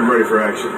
I'm ready for action.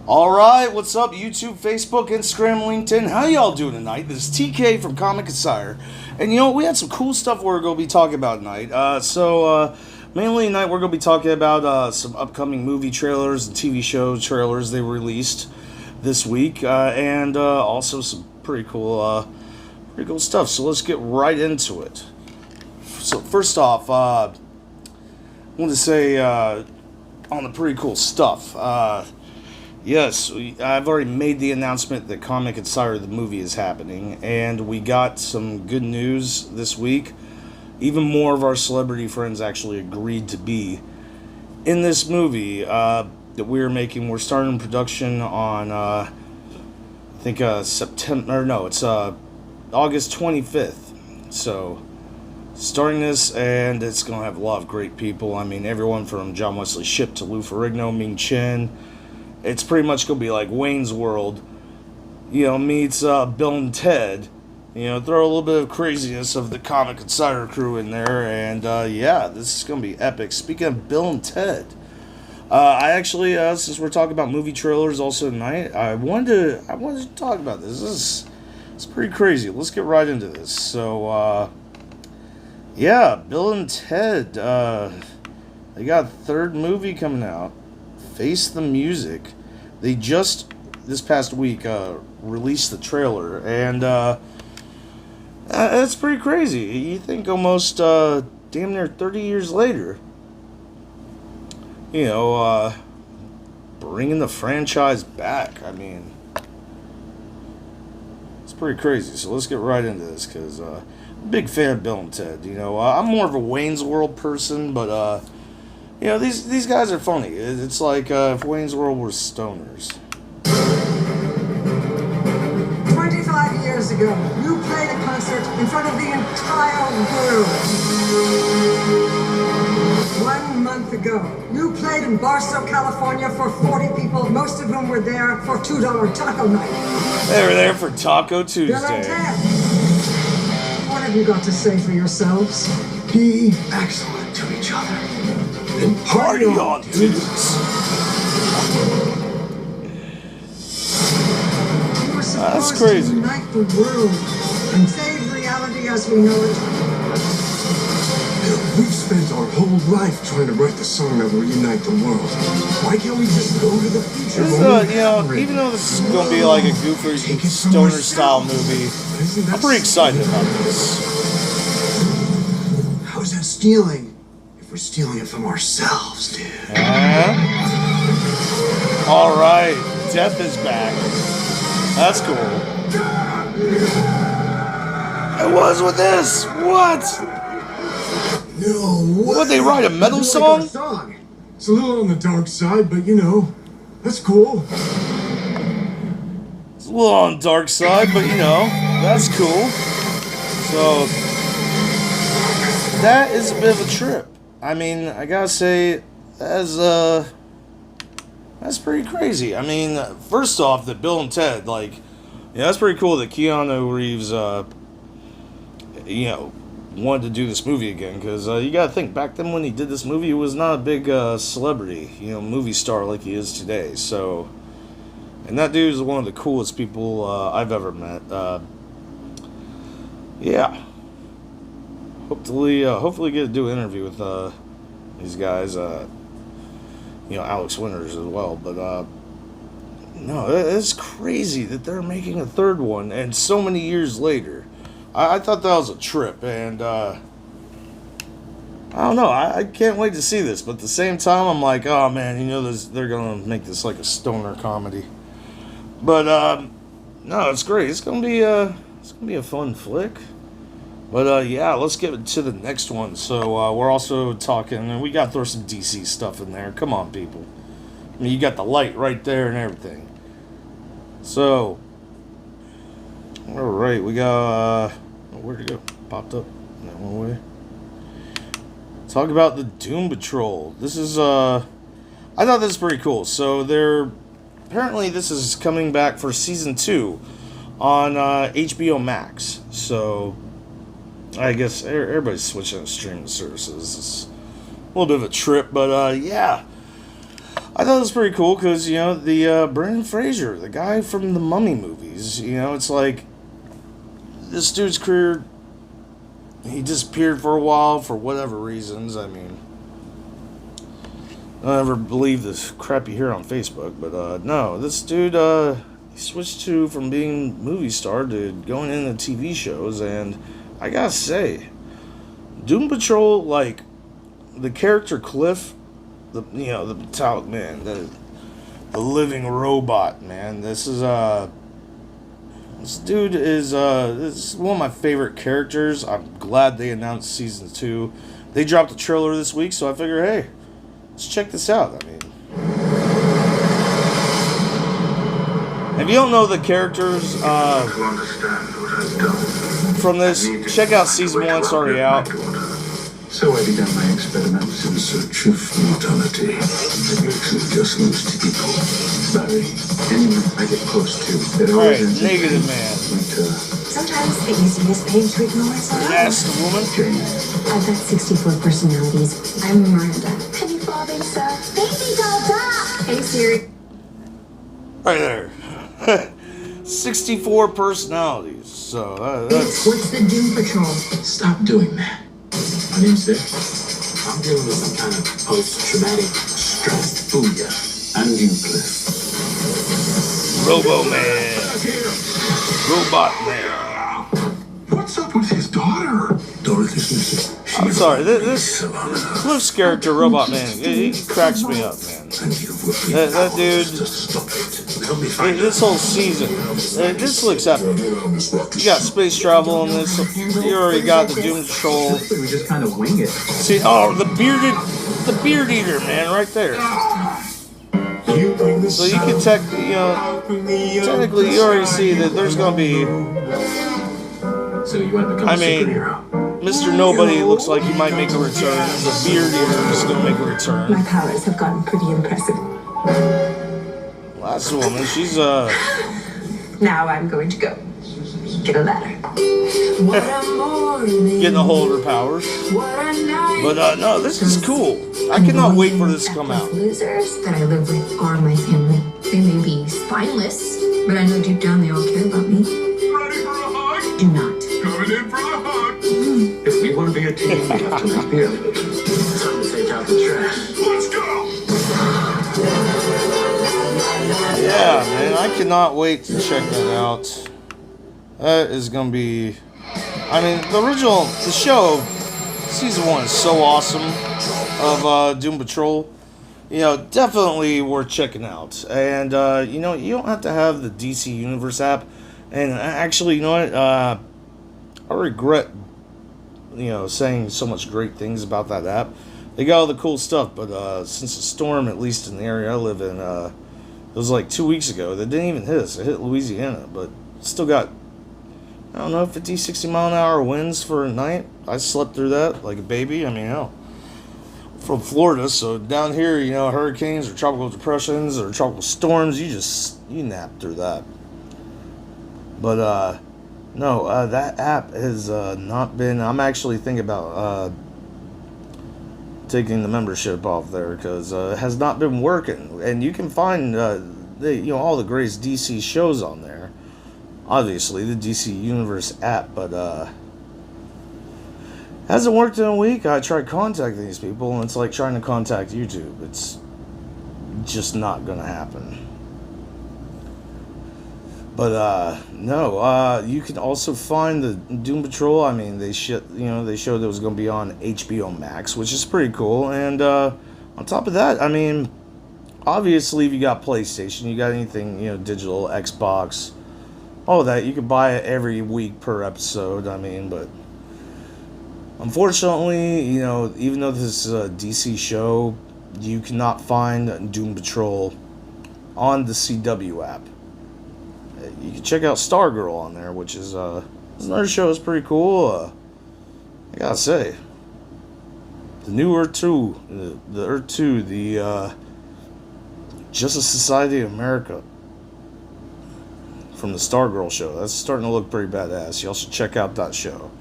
Alright, what's up YouTube, Facebook, Instagram, LinkedIn? How y'all doing tonight? This is TK from Comic Insider. And you know, we had some cool stuff we're going to be talking about tonight. Mainly tonight we're going to be talking about some upcoming movie trailers and TV show trailers they released this week. And also some pretty cool stuff. So let's get right into it. So first off, I want to say on the pretty cool stuff. Yes, I've already made the announcement that Comic Insider the movie is happening, and we got some good news this week. Even more of our celebrity friends actually agreed to be in this movie that we're making. We're starting production on, I think, August 25th. So, starting this, and it's going to have a lot of great people. I mean, everyone from John Wesley Shipp to Lou Ferrigno, Ming Chen. It's pretty much going to be like Wayne's World, meets Bill and Ted. Throw a little bit of craziness of the Comic Insider crew in there, and yeah, this is going to be epic. Speaking of Bill and Ted, I actually, since we're talking about movie trailers also tonight, I wanted to talk about this. It's pretty crazy. Let's get right into this. So, yeah, Bill and Ted, they got a third movie coming out. Face the Music. They just this past week released the trailer, and it's pretty crazy. You think almost damn near 30 years later, bringing the franchise back. I mean, it's pretty crazy. So let's get right into this, because I'm a big fan of Bill and Ted. I'm more of a Wayne's World person, but these guys are funny. It's like if Wayne's World were stoners. 25 years ago, you played a concert in front of the entire world. 1 month ago, you played in Barstow, California for 40 people, most of whom were there for $2 taco night. They were there for Taco Tuesday. Bill and Ted, what have you got to say for yourselves? Be excellent to each other. And party on, dudes. That's crazy. To unite the world and save reality as we know it. We've spent our whole life trying to write the song that will unite the world. Why can't we just go to the future? Even though this is going to be like a goofy stoner style movie, I'm pretty excited about this. How's that stealing? We're stealing it from ourselves, dude. Alright, Death is back. That's cool. It was with this. What? No, what? They write a metal song? It's a little on the dark side, but that's cool. It's a little on the dark side, but that's cool. So, that is a bit of a trip. I mean, I gotta say, that's pretty crazy. I mean, first off, that Bill and Ted, that's pretty cool that Keanu Reeves, wanted to do this movie again, because you gotta think, back then when he did this movie, he was not a big celebrity, movie star like he is today. So, and that dude is one of the coolest people I've ever met. Yeah. Hopefully get to do an interview with these guys, Alex Winters as well. But no, it's crazy that they're making a third one, and so many years later. I thought that was a trip, and I don't know. I can't wait to see this, but at the same time, I'm like, oh man, they're gonna make this like a stoner comedy. But no, it's great. It's gonna be a fun flick. But yeah, let's get to the next one. So we're also talking, and we got to throw some DC stuff in there. Come on, people. I mean, you got the light right there and everything. So, all right, we got where'd it go? Popped up that one way. Talk about the Doom Patrol. This is I thought this was pretty cool. So apparently this is coming back for season 2 on HBO Max. So I guess everybody's switching to streaming services. It's a little bit of a trip, but yeah. I thought it was pretty cool because, you know, the Brendan Fraser, the guy from the Mummy movies, you know, it's like this dude's career, he disappeared for a while for whatever reasons. I mean, I never believe this crap you hear on Facebook, but no, this dude, he switched from being movie star to going into TV shows, and I gotta say, Doom Patrol, like, the character Cliff, the metallic man, the living robot, man. This dude is this is one of my favorite characters. I'm glad they announced season 2. They dropped a trailer this week, so I figure, hey, let's check this out. I mean, if you don't know the characters from this, check out season 1. It's already out. So I began my experiments in search of mortality. It makes it just lose to equal. Barry, anyone I get close to, it always ends up negative man. Sometimes the easiest pain to ignore is our Yes, the woman. I've got 64 personalities. I'm Miranda. Penny Farthing, sir. Baby doll. Hey, Siri. Right there. 64 personalities. So that's... What's the Doom Patrol? Stop doing that. My name's Vic. I'm dealing with some kind of post-traumatic stress. Booyah. And you, Cliff. Robo-Man. Robot Man. What's up with his daughter? Dorothy's missing. I'm sorry, this Cliff's character, Robot Man, he cracks me up, man. That dude, this whole season, this looks epic. You got space travel in this, you already got the Doom Patrol. We just kind of wing it. See, oh, the beard eater, man, right there. So you can technically you already see that there's gonna be, So you want to become a superhero? Mr. Nobody looks like he might make a return. The beard eater is gonna make a return. My powers have gotten pretty impressive. Last woman, she's Now I'm going to go. Get a ladder. getting a hold of her powers. But no, this is cool. I cannot wait for this to come out. Losers that I live with are my family. They may be spineless, but I know deep down they all care about me. Ready for a hug? Do not. Coming in for a hug. If we want to be a team, we have to make the effort. Time to take out the trash. Let's go! Yeah, man, I cannot wait to check that out. That is gonna be... I mean, the show, season 1 is so awesome of Doom Patrol. You know, definitely worth checking out. And, you know, you don't have to have the DC Universe app. And actually, you know what? I regret, you know, saying so much great things about that app. They got all the cool stuff, but since the storm, at least in the area I live in, it was like 2 weeks ago. They didn't even hit us. It hit Louisiana, but still got, I don't know, 50, 60 mile an hour winds for a night. I slept through that like a baby. I mean, hell, from Florida, so down here, you know, hurricanes or tropical depressions or tropical storms, you nap through that. But no, that app has not been. I'm actually thinking about taking the membership off there because it has not been working. And you can find all the greatest DC shows on there. Obviously, the DC Universe app, but hasn't worked in a week. I tried contacting these people, and it's like trying to contact YouTube. It's just not gonna happen. But no, you can also find the Doom Patrol. I mean, they showed it was going to be on HBO Max, which is pretty cool. And on top of that, I mean, obviously, if you got PlayStation, you got anything, you know, digital, Xbox, all that, you can buy it every week per episode. I mean, but Unfortunately, even though this is a DC show, you cannot find Doom Patrol on the CW app. You can check out Stargirl on there, which is another show that's pretty cool. I gotta say, the new Earth 2, the Earth 2, the Justice Society of America from the Stargirl show. That's starting to look pretty badass. Y'all should check out that show.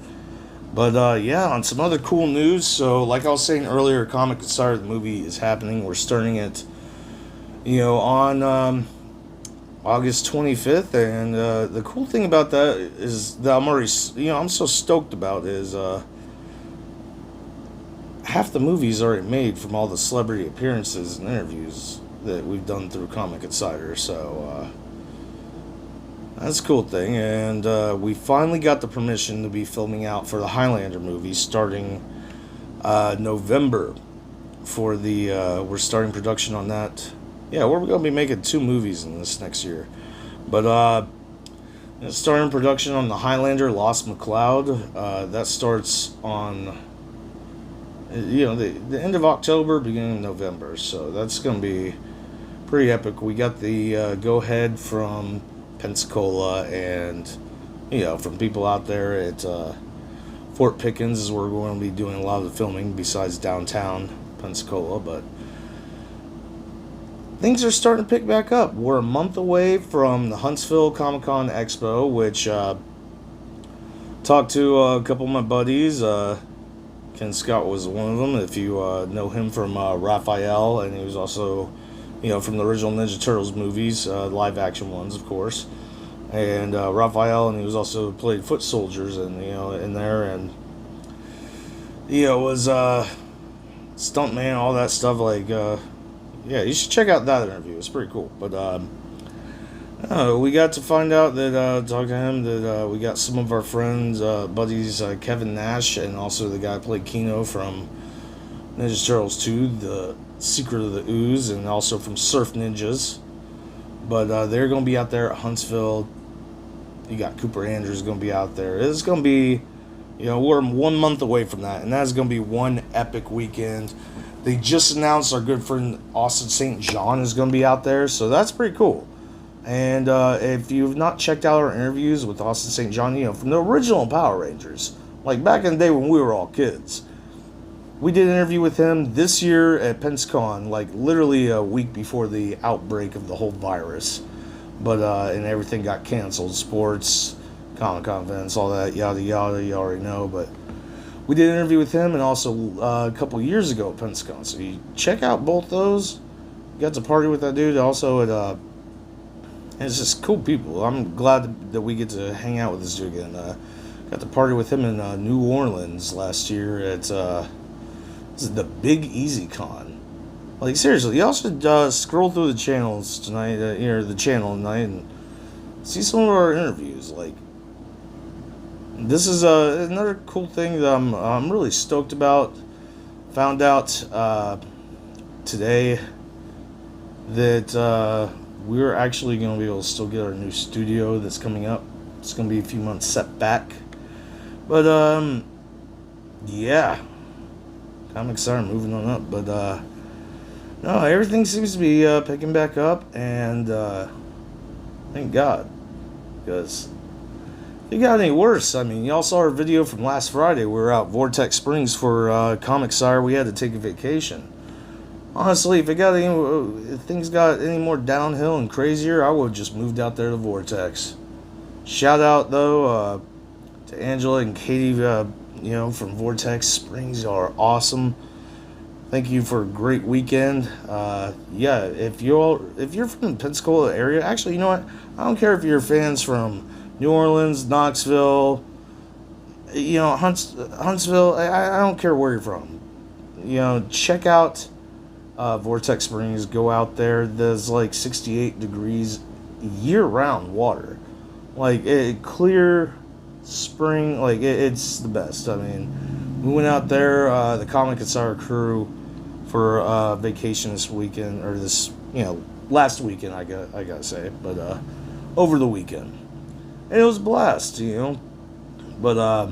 But on some other cool news. So, like I was saying earlier, Comic Insider, the movie is happening. We're starting it, on August 25th. And the cool thing about that is that I'm so stoked about is half the movie's already made from all the celebrity appearances and interviews that we've done through Comic Insider. So, that's a cool thing, and we finally got the permission to be filming out for the Highlander movie starting November. For we're starting production on that. Yeah, we're going to be making 2 movies in this next year, but starting production on the Highlander, Lost McCloud. That starts on the end of October, beginning of November. So that's going to be pretty epic. We got the go ahead from Pensacola and from people out there at Fort Pickens is where we're going to be doing a lot of the filming besides downtown Pensacola. But things are starting to pick back up. We're a month away from the Huntsville Comic-Con Expo, which talked to a couple of my buddies. Ken Scott was one of them, if you know him from Raphael, and he was also from the original Ninja Turtles movies, live action ones, of course. And Raphael, and he was also played foot soldiers, and in there, and was stuntman, all that stuff. Like, you should check out that interview. It's pretty cool. But we got to find out that talk to him that we got some of our friends, buddies, Kevin Nash, and also the guy who played Kino from Ninja Turtles 2, the Secret of the Ooze, and also from Surf Ninjas. But they're going to be out there at Huntsville. You got Cooper Andrews going to be out there. It's going to be, we're 1 month away from that, and that's going to be one epic weekend. They just announced our good friend Austin St. John is going to be out there, so that's pretty cool. And if you've not checked out our interviews with Austin St. John, from the original Power Rangers, like back in the day when we were all kids, we did an interview with him this year at PensaCon, like literally a week before the outbreak of the whole virus. But, and everything got canceled, sports, Comic-Con events, all that, yada yada, you already know. But we did an interview with him, and also a couple years ago at PensaCon. So you check out both those. Got to party with that dude also at, it's just cool people. I'm glad that we get to hang out with this dude again. Got to party with him in New Orleans last year at, this is the Big Easy Con. Like, seriously, y'all should scroll through the channels tonight, the channel tonight, and see some of our interviews. Like, this is another cool thing that I'm really stoked about. Found out today that we're actually going to be able to still get our new studio that's coming up. It's going to be a few months set back. But, yeah. Comic Insider moving on up. But, no, everything seems to be picking back up. And, thank God. Because if it got any worse, I mean, y'all saw our video from last Friday. We were out Vortex Springs for Comic Insider. We had to take a vacation. Honestly, if things got any more downhill and crazier, I would have just moved out there to Vortex. Shout out, though, to Angela and Katie, from Vortex Springs. Y'all are awesome. Thank you for a great weekend. If you're from the Pensacola area, actually, you know what? I don't care if you're fans from New Orleans, Knoxville, Huntsville. I don't care where you're from. Check out Vortex Springs. Go out there. There's like 68 degrees year-round water. Like, clear spring. Like, it's the best. I mean, we went out there, the Comic Insider crew, for vacation this weekend, or this, last weekend, I gotta say, but over the weekend. And it was a blast, But,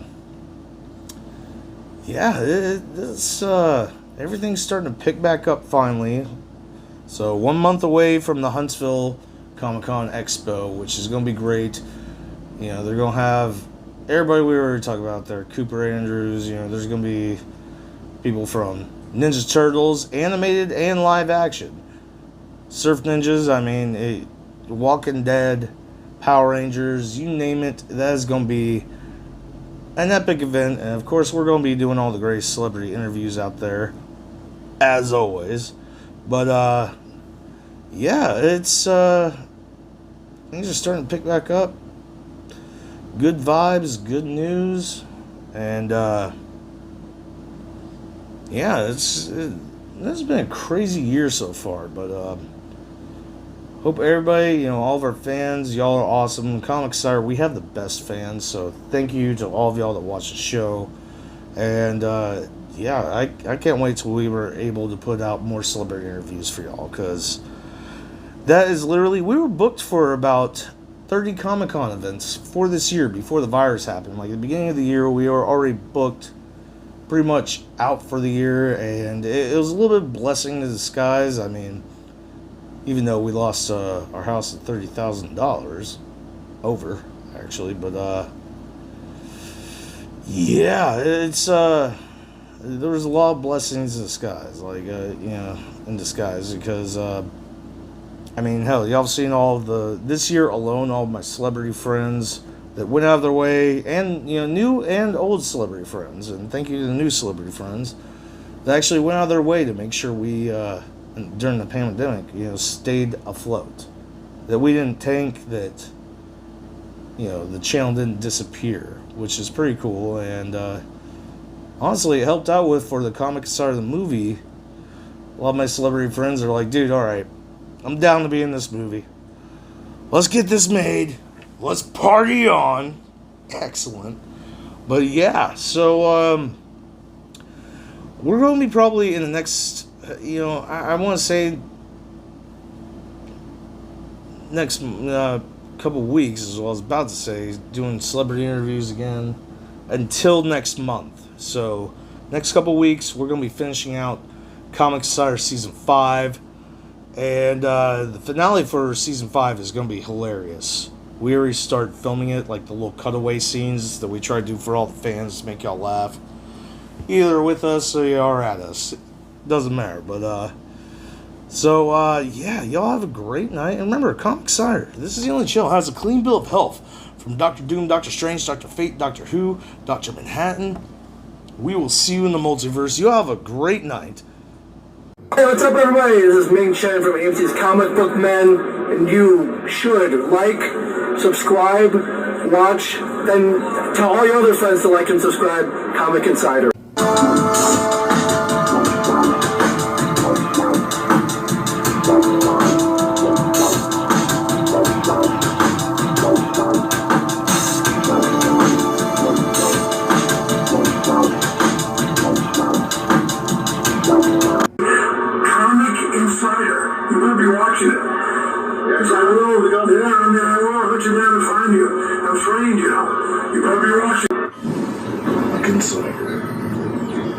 yeah, it's everything's starting to pick back up finally. So 1 month away from the Huntsville Comic-Con Expo, which is going to be great. You know, they're going to have everybody we were talking about there. Cooper Andrews, you know, there's going to be people from Ninja Turtles, animated and live action. Surf Ninjas, I mean, Walking Dead, Power Rangers, you name it, that is going to be an epic event. And of course, we're going to be doing all the great celebrity interviews out there, as always. But, yeah, it's, things are starting to pick back up. Good vibes, good news, and, yeah, it's been a crazy year so far, but, hope everybody, you know, all of our fans, y'all are awesome. Comic Sire, we have the best fans, so thank you to all of y'all that watch the show. And, yeah, I can't wait till we were able to put out more celebrity interviews for y'all, because that is literally, we were booked for about 30 Comic-Con events for this year before the virus happened. Like, at the beginning of the year, we were already booked pretty much out for the year, and it was a little bit of blessing in disguise. I mean, even though we lost our house at $30,000 over, actually, but yeah, it's there was a lot of blessings in disguise, like you know, in disguise, because I mean, hell, y'all have seen all of this year alone, all of my celebrity friends that went out of their way, and, you know, new and old celebrity friends, and thank you to the new celebrity friends that actually went out of their way to make sure we during the pandemic, you know, stayed afloat, that we didn't tank, that, you know, the channel didn't disappear, which is pretty cool. And honestly, it helped out with, for the comic side of the movie, a lot of my celebrity friends are like, dude, alright, I'm down to be in this movie, let's get this made, let's party on. Excellent. But yeah, so we're going to be probably in the next, you know, I want to say next couple weeks, as well, I was about to say, doing celebrity interviews again until next month. So next couple weeks, we're going to be finishing out Comic Sire Season 5. And the finale for Season 5 is going to be hilarious. We already started filming it, like the little cutaway scenes that we try to do for all the fans to make y'all laugh. Either with us or you are at us. Doesn't matter, but, so, yeah, y'all have a great night. And remember, Comic Sire, this is the only channel that has a clean bill of health from Dr. Doom, Dr. Strange, Dr. Fate, Doctor Who, Dr. Manhattan. We will see you in the multiverse. You have a great night. Hey, what's up, everybody? This is Ming Chen from E18's Comic Book Men, and you should like, subscribe, watch, then tell all your other friends to like and subscribe Comic Insider. Insider. You better be watching it.